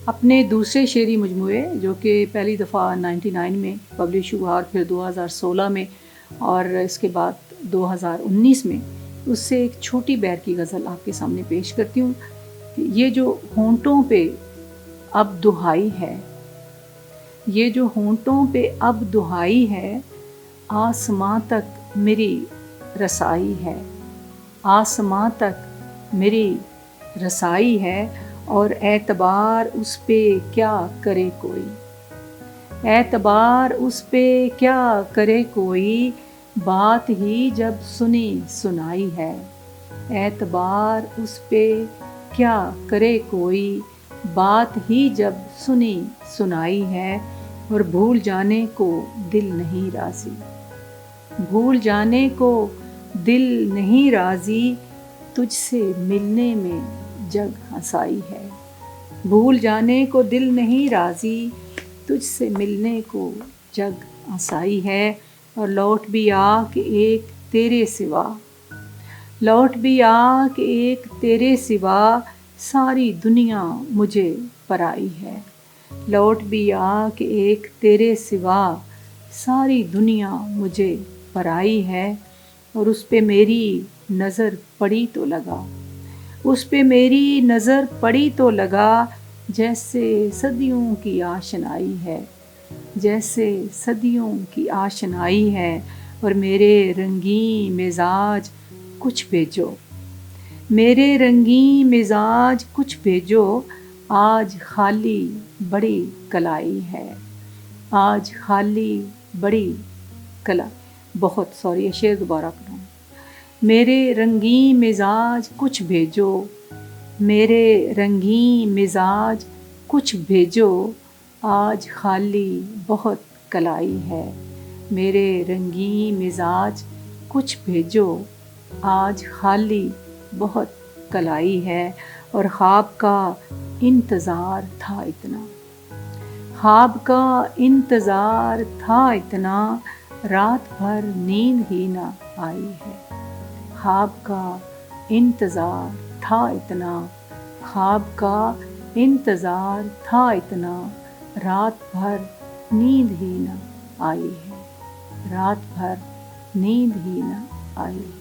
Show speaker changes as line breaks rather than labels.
اپنے دوسرے شعری مجموعے جو کہ پہلی دفعہ 99 میں پبلش ہوا اور پھر 2016 میں اور اس کے بعد 2019 میں، اس سے ایک چھوٹی بیر کی غزل آپ کے سامنے پیش کرتی ہوں. یہ جو ہونٹوں پہ اب دہائی ہے، یہ جو ہونٹوں پہ اب دہائی ہے، آسماں تک میری رسائی ہے، آسماں تک میری رسائی ہے، اور اعتبار اس پہ کیا کرے کوئی، اعتبار اس پہ کیا کرے کوئی، بات ہی جب سنی سنائی ہے، اعتبار اس پہ کیا کرے کوئی، بات ہی جب سنی سنائی ہے، اور بھول جانے کو دل نہیں راضی، بھول جانے کو دل نہیں راضی، تجھ سے ملنے میں جگ ہنسائی ہے، بھول جانے کو دل نہیں راضی، تجھ سے ملنے کو جگ ہنسائی ہے، اور لوٹ بھی آ کہ ایک تیرے سوا، لوٹ بھی آ کہ ایک تیرے سوا، ساری دنیا مجھے پرائی ہے، لوٹ بھی آ کہ ایک تیرے سوا، ساری دنیا مجھے پرائی ہے، اور اس پہ میری نظر پڑی تو لگا، اس پہ میری نظر پڑی تو لگا، جیسے صدیوں کی آشنائی ہے، جیسے صدیوں کی آشنائی ہے، اور میرے رنگین مزاج کچھ بھیجو، میرے رنگین مزاج کچھ بھیجو، آج خالی بڑی کلائی ہے، آج خالی بڑی بہت سوری یہ شعر دوبارہ پڑھوں. میرے رنگین مزاج کچھ بھیجو، میرے رنگین مزاج کچھ بھیجو، آج خالی بہت کلائی ہے، میرے رنگین مزاج کچھ بھیجو، آج خالی بہت کلائی ہے، اور خواب کا انتظار تھا اتنا، خواب کا انتظار تھا اتنا، رات بھر نیند ہی نہ آئی ہے، خواب کا انتظار تھا اتنا، خواب کا انتظار تھا اتنا، رات بھر نیند ہی نہ آئی ہے، رات بھر نیند ہی نہ آئی ہے.